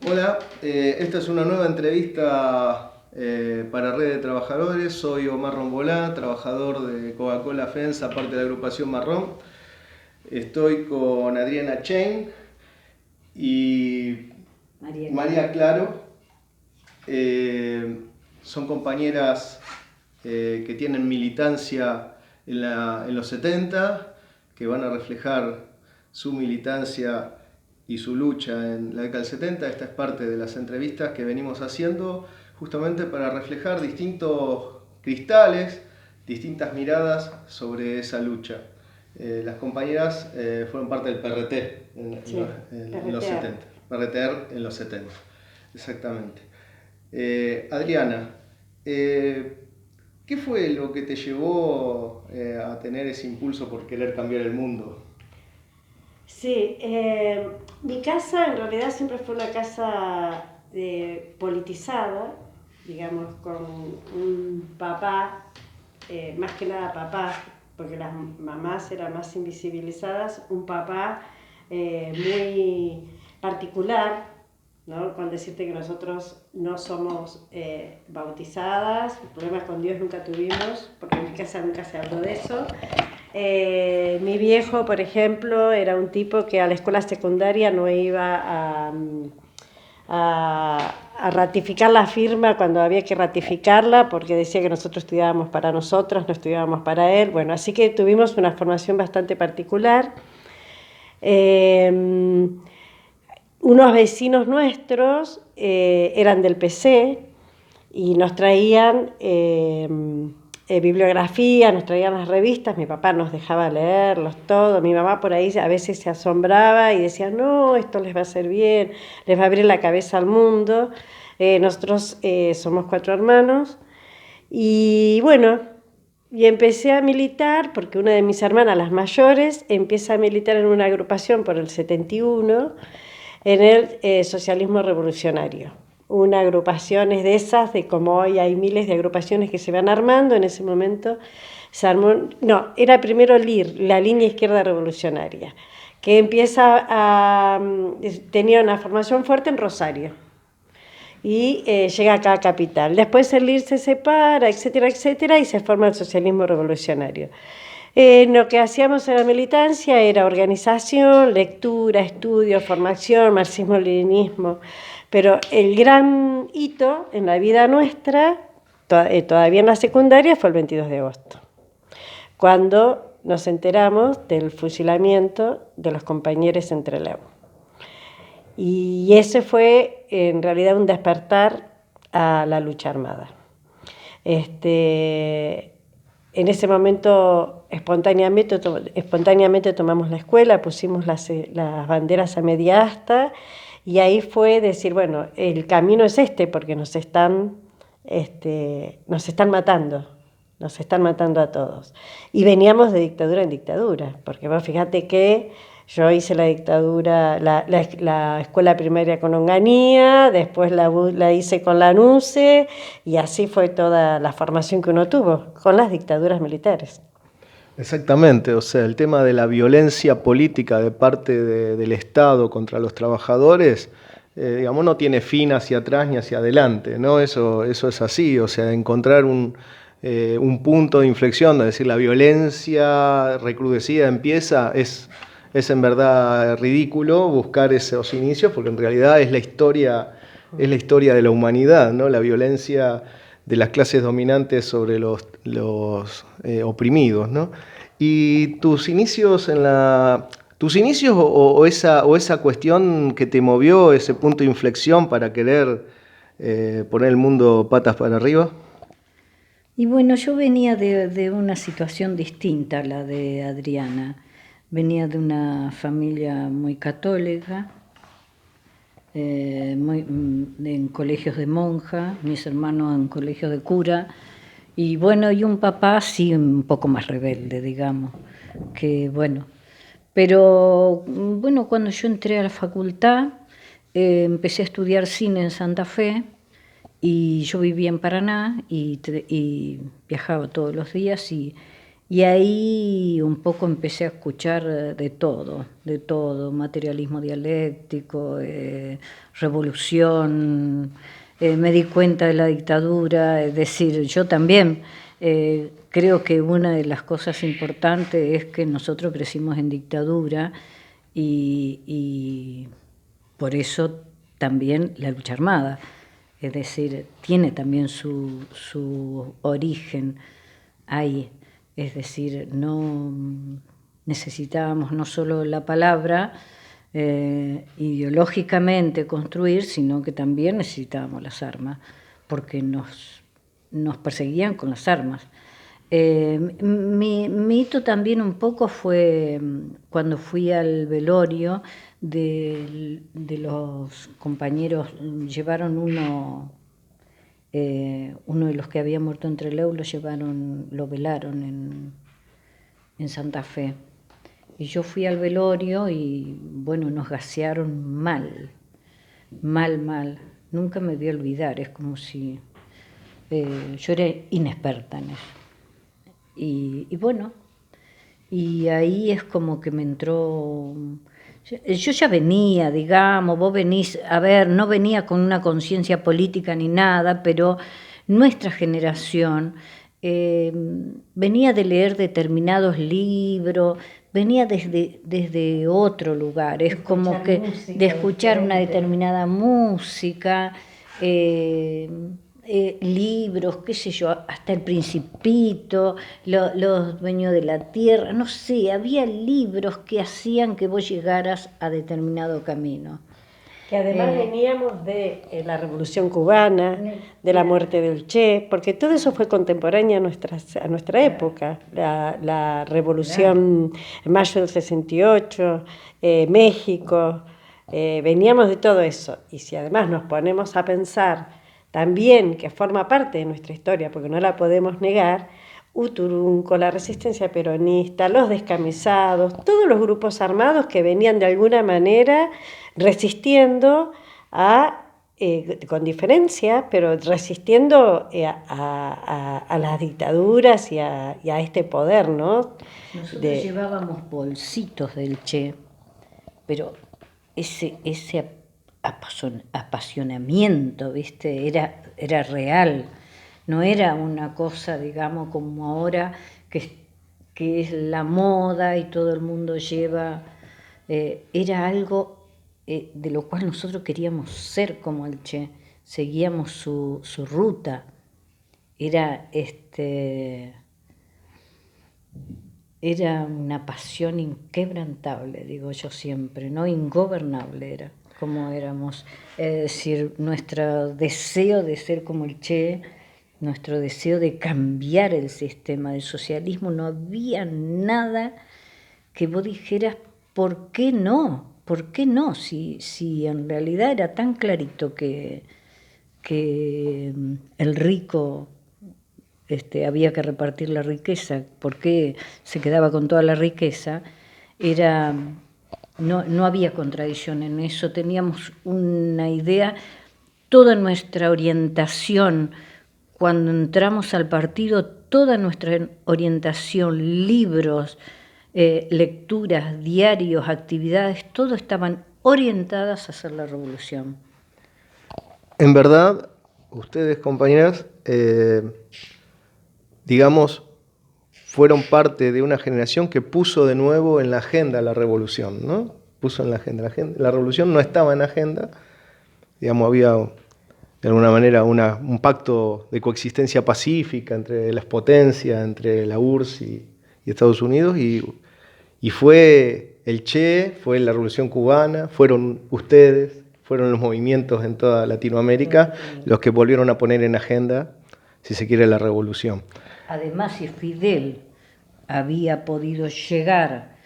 Hola, esta es una nueva entrevista para Red de Trabajadores. Soy Omar Rombolá, trabajador de Coca-Cola FENSA, parte de la agrupación Marrón. Estoy con Adriana Chen y María Claro. Son compañeras que tienen militancia en los 70, que van a reflejar su militancia y su lucha en la década del 70. Esta es parte de las entrevistas que venimos haciendo justamente para reflejar distintos cristales, distintas miradas sobre esa lucha. Las compañeras fueron parte del PRT en los 70. PRTR en los 70, exactamente. Adriana, ¿qué fue lo que te llevó a tener ese impulso por querer cambiar el mundo? Sí, mi casa en realidad siempre fue una casa politizada, digamos, con un papá, más que nada papá, porque las mamás eran más invisibilizadas, un papá muy particular, ¿no? Con decirte que nosotros no somos bautizadas, problemas con Dios nunca tuvimos, porque en mi casa nunca se habló de eso. Mi viejo, por ejemplo, era un tipo que a la escuela secundaria no iba a ratificar la firma cuando había que ratificarla, porque decía que nosotros estudiábamos para nosotros, no estudiábamos para él. Bueno, así que tuvimos una formación bastante particular. Unos vecinos nuestros eran del PC y nos traían bibliografía, nos traían las revistas, mi papá nos dejaba leerlos todo, mi mamá por ahí a veces se asombraba y decía, no, esto les va a hacer bien, les va a abrir la cabeza al mundo. Nosotros somos 4 hermanos y bueno, y empecé a militar porque una de mis hermanas, las mayores, empieza a militar en una agrupación por el 71 en el socialismo revolucionario. Una agrupación es de esas, de como hoy hay miles de agrupaciones que se van armando, en ese momento se armó, no, era primero LIR, la Línea Izquierda Revolucionaria, que empieza tenía una formación fuerte en Rosario y llega acá a Capital. Después el LIR se separa, etcétera, etcétera, y se forma el socialismo revolucionario. Lo que hacíamos en la militancia era organización, lectura, estudio, formación, marxismo-leninismo, pero el gran hito en la vida nuestra, todavía en la secundaria, fue el 22 de agosto, cuando nos enteramos del fusilamiento de los compañeros en Trelew. Y ese fue en realidad un despertar a la lucha armada. En ese momento espontáneamente tomamos la escuela, pusimos las banderas a media asta y ahí fue decir, bueno, el camino es porque nos están matando a todos. Y veníamos de dictadura en dictadura, porque vos fíjate que yo hice la dictadura, la escuela primaria con Onganía, después la hice con la NUCE, y así fue toda la formación que uno tuvo, con las dictaduras militares. Exactamente, o sea, el tema de la violencia política de parte del Estado contra los trabajadores, digamos, no tiene fin hacia atrás ni hacia adelante, ¿no? Eso es así, o sea, encontrar un punto de inflexión, es decir, la violencia recrudecida empieza, es en verdad ridículo buscar esos inicios, porque en realidad es la historia de la humanidad, ¿no? La violencia de las clases dominantes sobre los oprimidos, ¿no? Y tus inicios o esa cuestión que te movió, ese punto de inflexión para querer poner el mundo patas para arriba. Y bueno, yo venía de una situación distinta a la de Adriana. Venía de una familia muy católica, en colegios de monja, mis hermanos en colegios de cura, y bueno, y un papá sí un poco más rebelde, digamos, que bueno. Pero bueno, cuando yo entré a la facultad, empecé a estudiar cine en Santa Fe, y yo vivía en Paraná y viajaba todos los días y Y ahí un poco empecé a escuchar de todo, materialismo dialéctico, revolución, me di cuenta de la dictadura, es decir, yo también creo que una de las cosas importantes es que nosotros crecimos en dictadura y por eso también la lucha armada, es decir, tiene también su origen ahí. Es decir, no necesitábamos no solo la palabra ideológicamente construir, sino que también necesitábamos las armas, porque nos perseguían con las armas. Mi hito también un poco fue cuando fui al velorio de los compañeros, llevaron uno de los que había muerto en Trelew, lo velaron en Santa Fe. Y yo fui al velorio y, bueno, nos gasearon mal. Nunca me voy a olvidar, es como si yo era inexperta en eso. Y bueno, y ahí es como que me entró... Yo ya venía, digamos, vos venís, a ver, no venía con una conciencia política ni nada, pero nuestra generación venía de leer determinados libros, venía desde otro lugar, es como que de escuchar una determinada música, libros, qué sé yo, hasta El Principito, los dueños de la tierra, no sé, había libros que hacían que vos llegaras a determinado camino. Que además veníamos de la Revolución Cubana, de la muerte del Che, porque todo eso fue contemporáneo a nuestra época. La Revolución en mayo del 68, México, veníamos de todo eso. Y si además nos ponemos a pensar también que forma parte de nuestra historia, porque no la podemos negar, Uturunco, la resistencia peronista, los descamisados, todos los grupos armados que venían de alguna manera resistiendo con diferencia, pero resistiendo a las dictaduras y a este poder, ¿no? Nosotros llevábamos bolsitos del Che, pero ese apasionamiento, ¿viste? Era real, no era una cosa, digamos, como ahora, que es la moda y todo el mundo lleva, era algo de lo cual nosotros queríamos ser como el Che, seguíamos su ruta, era una pasión inquebrantable, digo yo siempre, ¿no? Ingobernable era, como éramos. Es decir, nuestro deseo de ser como el Che, nuestro deseo de cambiar el sistema del socialismo, no había nada que vos dijeras, ¿por qué no? ¿Por qué no? Si en realidad era tan clarito que el rico... había que repartir la riqueza, porque se quedaba con toda la riqueza, no había contradicción en eso, teníamos una idea, toda nuestra orientación, cuando entramos al partido, toda nuestra orientación, libros, lecturas, diarios, actividades, todo estaban orientadas a hacer la revolución. En verdad, ustedes, compañeras, digamos, fueron parte de una generación que puso de nuevo en la agenda la revolución, ¿no? Puso en la agenda. La revolución no estaba en la agenda, digamos, había de alguna manera un pacto de coexistencia pacífica entre las potencias, entre la URSS y Estados Unidos, y fue el Che, fue la Revolución Cubana, fueron ustedes, fueron los movimientos en toda Latinoamérica los que volvieron a poner en agenda, si se quiere, la revolución. Además, si Fidel había podido llegar,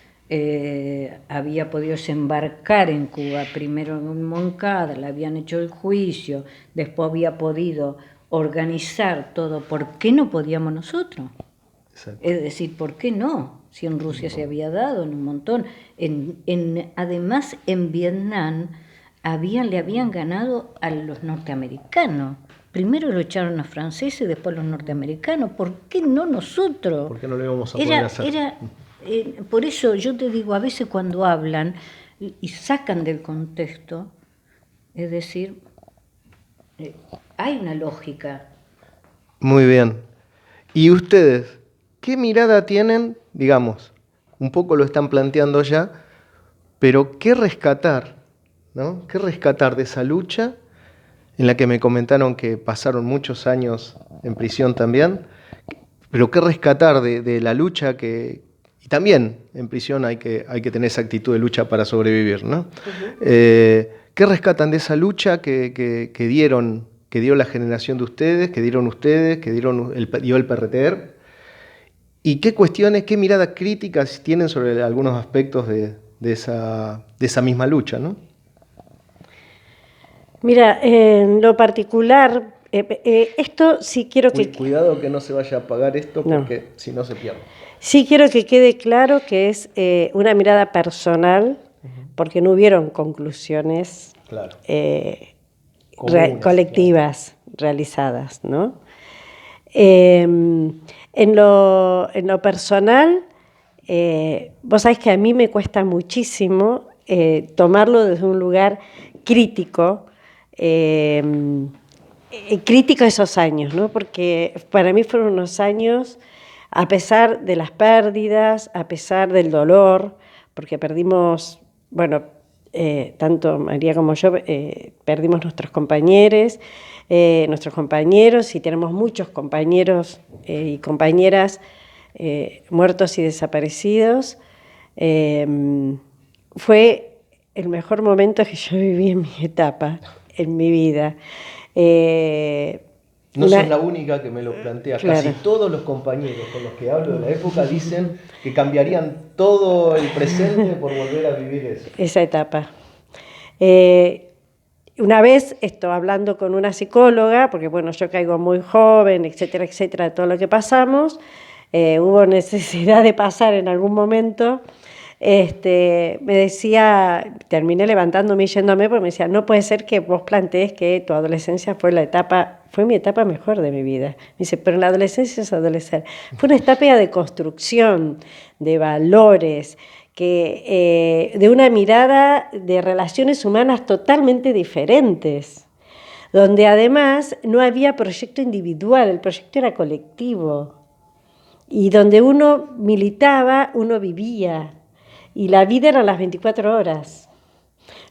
había podido desembarcar en Cuba, primero en Moncada, le habían hecho el juicio, después había podido organizar todo, ¿por qué no podíamos nosotros? Exacto. Es decir, ¿por qué no? Si en Rusia se había dado en un montón. Además, en Vietnam le habían ganado a los norteamericanos. Primero lo echaron los franceses y después los norteamericanos. ¿Por qué no nosotros? ¿Por qué no lo íbamos a poder hacer? Por eso yo te digo, a veces cuando hablan y sacan del contexto, es decir, hay una lógica. Muy bien. ¿Y ustedes qué mirada tienen? Digamos, un poco lo están planteando ya, pero ¿qué rescatar? ¿No? ¿Qué rescatar de esa lucha en la que me comentaron que pasaron muchos años en prisión también? Pero ¿qué rescatar de la lucha y también en prisión hay que tener esa actitud de lucha para sobrevivir, ¿no? Uh-huh. ¿Qué rescatan de esa lucha que dio la generación de ustedes, que dieron ustedes, que dio el PRTR? ¿Y qué cuestiones, qué miradas críticas tienen sobre algunos aspectos de esa misma lucha, ¿no? Mira, en lo particular, esto sí quiero que... Cuidado que no se vaya a apagar esto porque si no se pierde. Sí quiero que quede claro que es una mirada personal, porque no hubieron conclusiones colectivas realizadas, ¿no? En lo personal, vos sabés que a mí me cuesta muchísimo tomarlo desde un lugar crítico, crítico esos años, ¿no? Porque para mí fueron unos años, a pesar de las pérdidas, a pesar del dolor, porque perdimos, bueno, tanto María como yo perdimos nuestros compañeros y tenemos muchos compañeros y compañeras muertos y desaparecidos. Fue el mejor momento que yo viví en mi etapa, en mi vida. No sos la única que me lo plantea. Claro. Casi todos los compañeros con los que hablo de la época dicen que cambiarían todo el presente por volver a vivir eso. Esa etapa. Una vez hablando con una psicóloga, porque bueno, yo caigo muy joven, etcétera, etcétera, todo lo que pasamos, hubo necesidad de pasar en algún momento. Me decía, terminé levantándome y yéndome, porque me decía, no puede ser que vos plantees que tu adolescencia fue mi etapa mejor de mi vida. Me dice, pero la adolescencia es adolecer. Fue una etapa de construcción, de valores, de una mirada de relaciones humanas totalmente diferentes, donde además no había proyecto individual, el proyecto era colectivo, y donde uno militaba, uno vivía. Y la vida era las 24 horas.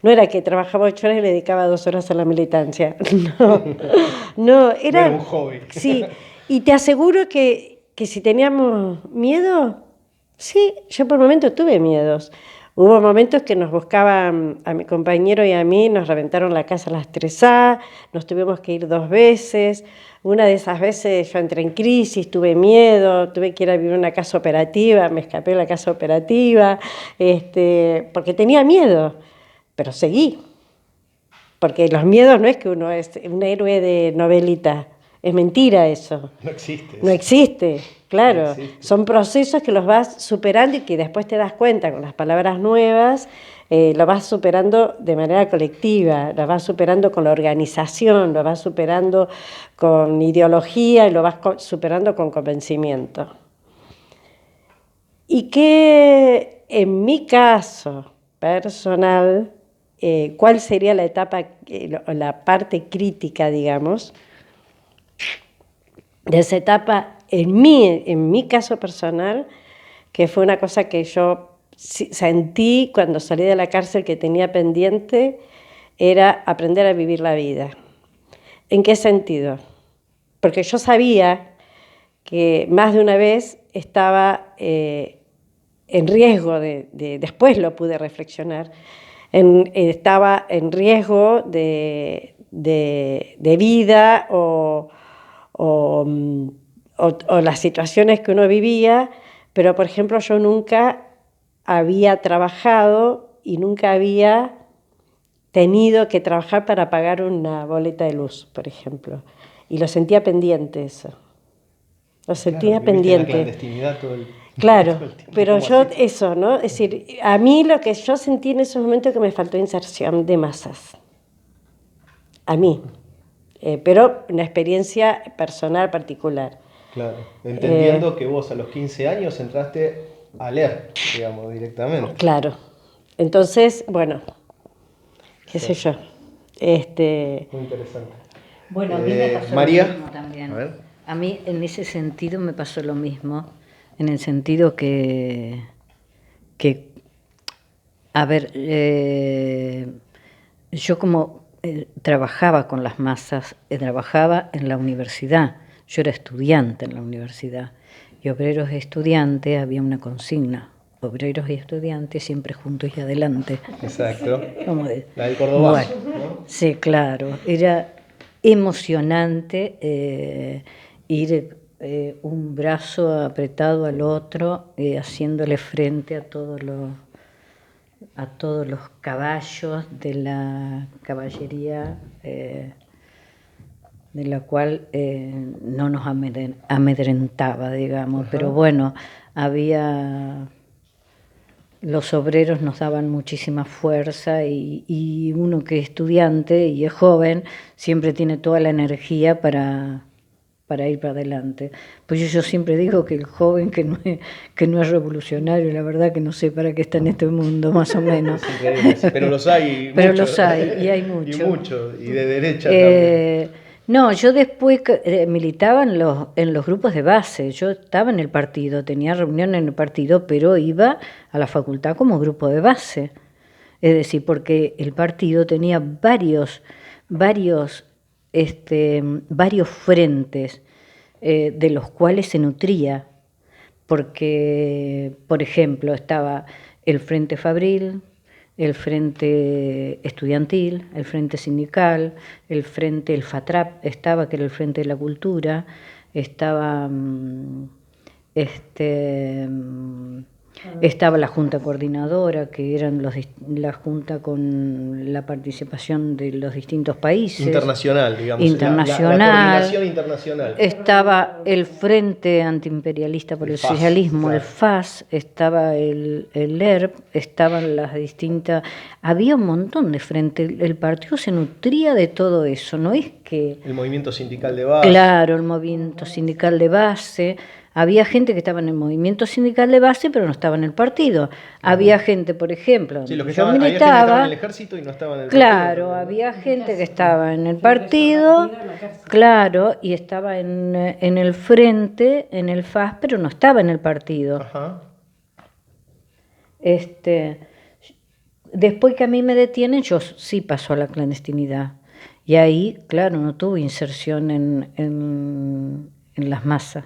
No era que trabajaba 8 horas y le dedicaba 2 horas a la militancia. No, era un hobby. Sí, y te aseguro que si teníamos miedo, sí, yo por momentos tuve miedos. Hubo momentos que nos buscaban a mi compañero y a mí, nos reventaron la casa a las 3A, nos tuvimos que ir 2 veces. Una de esas veces yo entré en crisis, tuve miedo, tuve que ir a vivir en una casa operativa, me escapé de la casa operativa, porque tenía miedo, pero seguí. Porque los miedos no es que uno es un héroe de novelita, es mentira eso. No existe. No existe, claro. No existe. Son procesos que los vas superando y que después te das cuenta con las palabras nuevas, lo vas superando de manera colectiva, lo vas superando con la organización, lo vas superando con ideología y lo vas superando con convencimiento. Y que en mi caso personal, ¿cuál sería la etapa, la parte crítica, digamos, de esa etapa en mi caso personal, que fue una cosa que yo sentí cuando salí de la cárcel que tenía pendiente, era aprender a vivir la vida. ¿En qué sentido? Porque yo sabía que más de una vez estaba en riesgo después lo pude reflexionar, estaba en riesgo de vida o las situaciones que uno vivía, pero por ejemplo yo nunca había trabajado y nunca había tenido que trabajar para pagar una boleta de luz, por ejemplo, y lo sentía pendiente eso, lo sentía pendiente. En la clandestinidad Claro, todo el tiempo, pero yo así. eso, ¿no? Es decir, a mí lo que yo sentí en esos momentos es que me faltó inserción de masas. A mí. pero una experiencia personal particular. Claro, entendiendo que vos a los 15 años entraste a leer, digamos, directamente. Claro. Entonces, bueno, qué sé yo. Muy interesante. Bueno, a mí me pasó María, lo mismo también. a ver. A mí en ese sentido me pasó lo mismo, en el sentido que a ver, yo como trabajaba con las masas, trabajaba en la universidad, yo era estudiante en la universidad, y obreros y estudiantes había una consigna, obreros y estudiantes siempre juntos y adelante. Exacto. Como de- La del Cordobazo, Bueno, ¿no? sí, claro, era emocionante ir un brazo apretado al otro, haciéndole frente a todos los caballos de la caballería, de la cual no nos amedrentaba, digamos. Ajá. Pero bueno, los obreros nos daban muchísima fuerza y uno que es estudiante y es joven siempre tiene toda la energía para ir para adelante. Pues yo siempre digo que el joven que no es revolucionario, la verdad que no sé para qué está en este mundo, más o menos. Es increíble, pero los hay Pero muchos. los hay, y hay mucho. Y mucho, y de derecha también. No, yo después militaba en los grupos de base. Yo estaba en el partido, tenía reunión en el partido, pero iba a la facultad como grupo de base. Es decir, porque el partido tenía varios frentes de los cuales se nutría. Porque, por ejemplo, estaba el Frente Fabril, el Frente Estudiantil, el Frente Sindical, el FATRAP estaba, que era el Frente de la Cultura, estaba estaba la Junta Coordinadora, que eran la Junta con la participación de los distintos países. Internacional, digamos. Internacional. La coordinación internacional. Estaba el Frente Antiimperialista por el FAS, Socialismo, claro. el FAS, estaba el ERP, estaban las distintas... Había un montón de frentes. El partido se nutría de todo eso, no es que... El movimiento sindical de base. Claro, el movimiento sindical de base. Había gente que estaba en el movimiento sindical de base, pero no estaba en el partido. Había gente, por ejemplo, Sí, los que yo estaban, había gente que militaba. estaba en el ejército y no estaba en el Claro, partido. había gente que estaba en el partido, claro, y estaba en el frente, en el FAS, pero no estaba en el partido. Ajá. Después que a mí me detienen, yo sí paso a la clandestinidad. Y ahí, claro, no tuve inserción en las masas.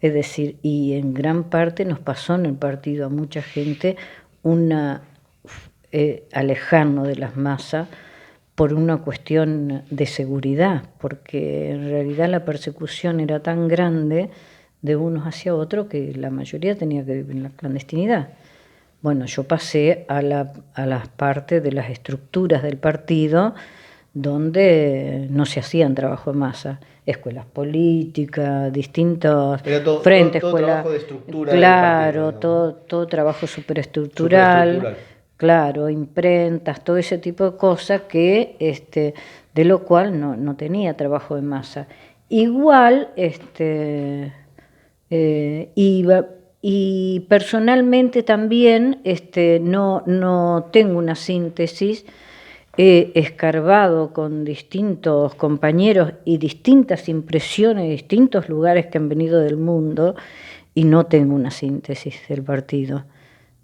Es decir, y en gran parte nos pasó en el partido a mucha gente alejarnos de las masas por una cuestión de seguridad, porque en realidad la persecución era tan grande de unos hacia otros que la mayoría tenía que vivir en la clandestinidad. Bueno, yo pasé a las partes de las estructuras del partido donde no se hacían trabajo de masa, escuelas políticas, distintos frentes, todo trabajo de estructura. Claro, del partido, todo trabajo superestructural, Superestructural. claro, imprentas, todo ese tipo de cosas que de lo cual no tenía trabajo de masa. Igual iba. Y personalmente también no tengo una síntesis. He escarbado con distintos compañeros y distintas impresiones de distintos lugares que han venido del mundo y no tengo una síntesis del partido.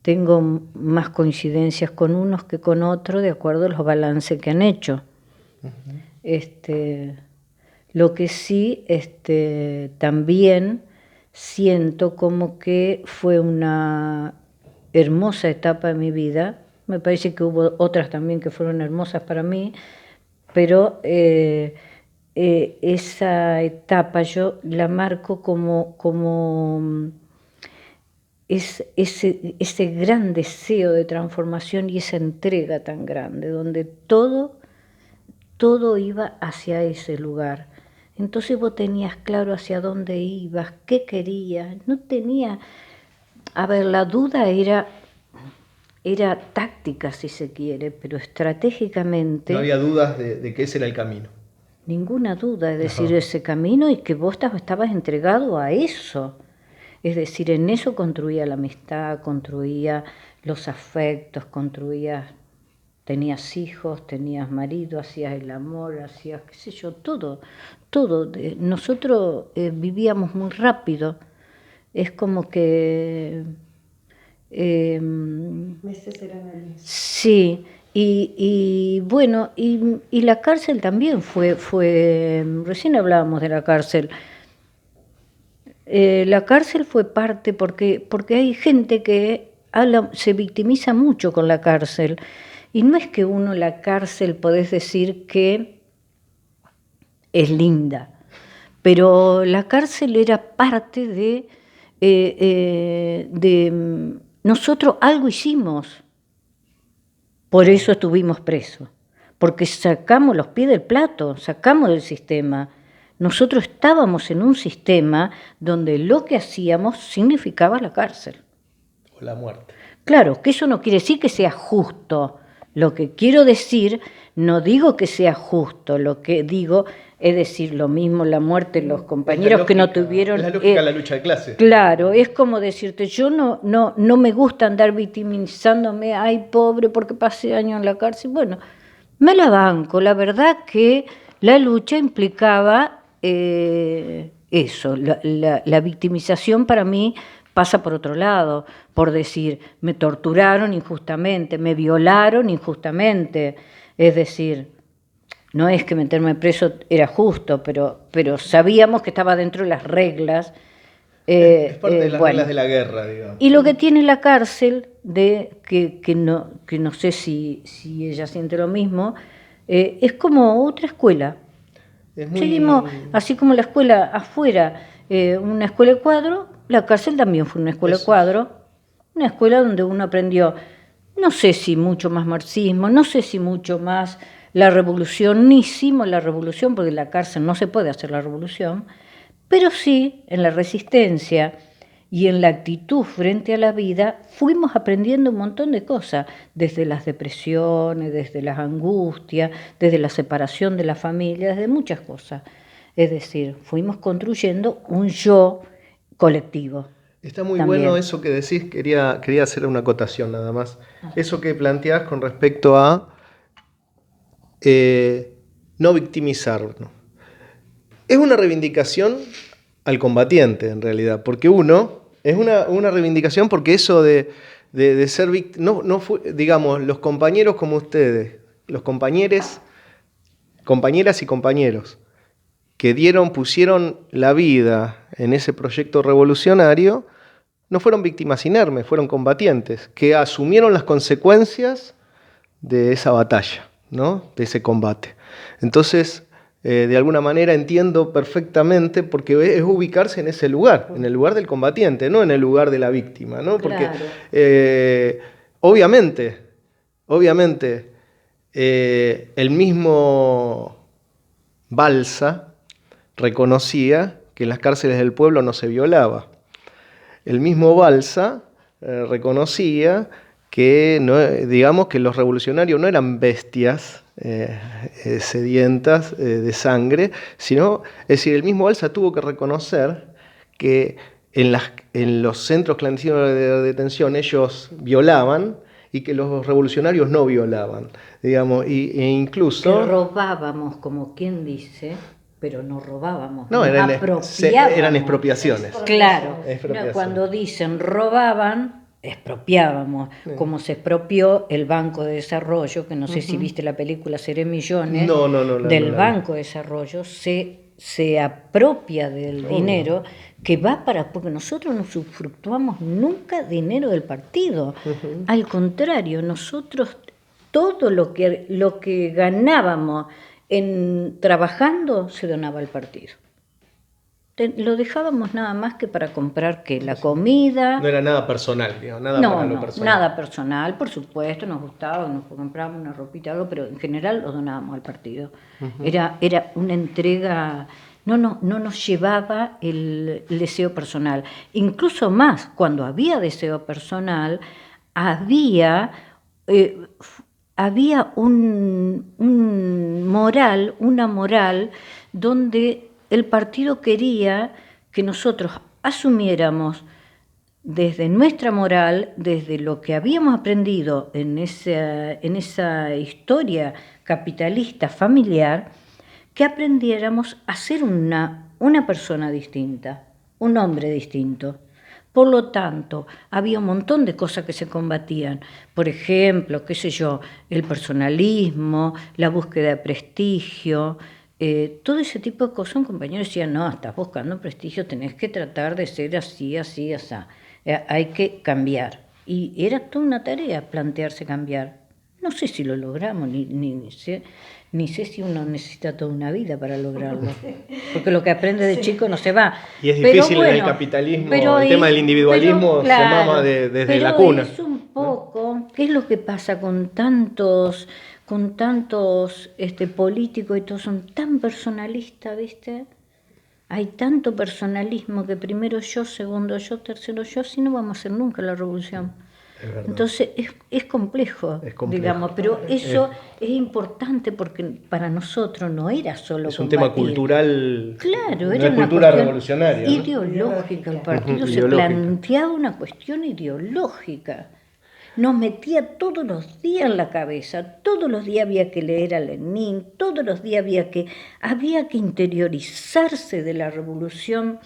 Tengo más coincidencias con unos que con otros de acuerdo a los balances que han hecho. Uh-huh. Lo que sí también siento como que fue una hermosa etapa de mi vida. Me parece que hubo otras también que fueron hermosas para mí, pero esa etapa yo la marco como ese gran deseo de transformación y esa entrega tan grande, donde todo iba hacia ese lugar. Entonces vos tenías claro hacia dónde ibas, qué querías, no tenía... A ver, la duda era táctica, si se quiere, pero estratégicamente... No había dudas de que ese era el camino. ninguna duda, es decir, ese camino y que vos estabas entregado a eso. Es decir, en eso construía la amistad, construía los afectos, tenías hijos, tenías marido, hacías el amor, hacías, qué sé yo, todo. Nosotros vivíamos muy rápido. Es como que... Meses eran años. Sí, y bueno, y la cárcel también recién hablábamos de la cárcel. La cárcel fue parte porque hay gente que se victimiza mucho con la cárcel. Y no es que uno la cárcel podés decir que es linda, pero la cárcel era parte de nosotros algo hicimos, por eso estuvimos presos, porque sacamos los pies del plato, sacamos del sistema. Nosotros estábamos en un sistema donde lo que hacíamos significaba la cárcel. O la muerte. Claro, que eso no quiere decir que sea justo. Lo que quiero decir, no digo que sea justo, lo que digo es decir, lo mismo la muerte de los compañeros que no tuvieron... Es la lógica de la lucha de clases. Claro, es como decirte, yo no me gusta andar victimizándome, ay, pobre, porque pasé años en la cárcel. Bueno, me la banco, la verdad que la lucha implicaba eso, la victimización para mí pasa por otro lado, por decir, me torturaron injustamente, me violaron injustamente, es decir... No es que meterme preso era justo, pero sabíamos que estaba dentro de las reglas. Es parte de las reglas de la guerra, digamos. Y lo que tiene la cárcel, que no sé si ella siente lo mismo, es como otra escuela. Seguimos, así como la escuela afuera, una escuela de cuadro, la cárcel también fue una escuela de cuadro, una escuela donde uno aprendió, no sé si mucho más marxismo, no sé si mucho más... La revolución, ni hicimos la revolución, porque en la cárcel no se puede hacer la revolución, pero sí en la resistencia y en la actitud frente a la vida fuimos aprendiendo un montón de cosas, desde las depresiones, desde las angustias, desde la separación de la familia, desde muchas cosas. Es decir, fuimos construyendo un yo colectivo. Está muy también. Bueno eso que decís, quería hacer una acotación nada más. Eso que planteás con respecto a no victimizarnos. Es una reivindicación al combatiente, en realidad, porque es una reivindicación porque eso de ser víctima, no fue, digamos, los compañeros como ustedes, los compañeras y compañeros, que pusieron la vida en ese proyecto revolucionario, no fueron víctimas inermes, fueron combatientes, que asumieron las consecuencias de esa batalla, ¿no? De ese combate. Entonces, de alguna manera entiendo perfectamente, porque es ubicarse en ese lugar, en el lugar del combatiente, no en el lugar de la víctima, ¿no? Porque Claro. obviamente, el mismo Balsa reconocía que en las cárceles del pueblo no se violaba. El mismo Balsa reconocía que, digamos, que los revolucionarios no eran bestias sedientas de sangre, sino, es decir, el mismo Balsa tuvo que reconocer que en los centros clandestinos de detención ellos violaban y que los revolucionarios no violaban, digamos, e incluso... Que robábamos, como quien dice, pero no robábamos, no, eran expropiaciones. Claro, expropiaciones. Cuando dicen robaban, expropiábamos, como se expropió el Banco de Desarrollo, que no sé si viste la película Seré Millones, del Banco de Desarrollo, se apropia del dinero que va porque nosotros no usufructuamos nunca dinero del partido. Al contrario, nosotros todo lo que ganábamos trabajando se donaba al partido. Lo dejábamos nada más que para comprar la comida. No era nada personal, digamos, nada para lo personal. Nada personal, por supuesto, nos gustaba, nos comprábamos una ropita, algo, pero en general lo donábamos al partido. Era una entrega, no nos llevaba el deseo personal. Incluso más, cuando había deseo personal, había había una moral donde el partido quería que nosotros asumiéramos desde nuestra moral, desde lo que habíamos aprendido en esa historia capitalista familiar, que aprendiéramos a ser una persona distinta, un hombre distinto. Por lo tanto, había un montón de cosas que se combatían. Por ejemplo, qué sé yo, el personalismo, la búsqueda de prestigio, todo ese tipo de cosas. Un compañero decía, no, estás buscando prestigio, tenés que tratar de ser así, así, así. Hay que cambiar. Y era toda una tarea plantearse cambiar. No sé si lo logramos, ni sé si uno necesita toda una vida para lograrlo. Porque lo que aprende de chico no se va. Y es difícil en el capitalismo, el tema del individualismo se mama desde la cuna. Es un poco, ¿qué es lo que pasa con tantos políticos y todos son tan personalistas, ¿viste? Hay tanto personalismo que primero yo, segundo yo, tercero yo, si no vamos a hacer nunca la revolución. Entonces es complejo, digamos, pero eso es importante porque para nosotros no era solo es un combatir. Tema cultural, claro, era una cultura revolucionaria, ¿no? Ideológica. El partido se planteaba una cuestión ideológica. Nos metía todos los días en la cabeza, todos los días había que leer a Lenin, todos los días había que interiorizarse de la revolución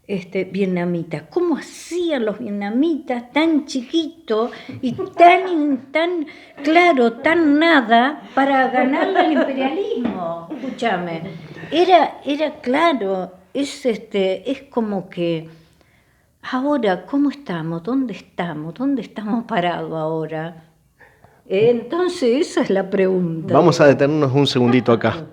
vietnamita. ¿Cómo hacían los vietnamitas tan chiquitos y tan claro, tan nada para ganarle al imperialismo? Escúchame, era claro, es como que ahora, ¿cómo estamos? ¿Dónde estamos? ¿Dónde estamos parados ahora? Entonces, esa es la pregunta. Vamos a detenernos un segundito acá.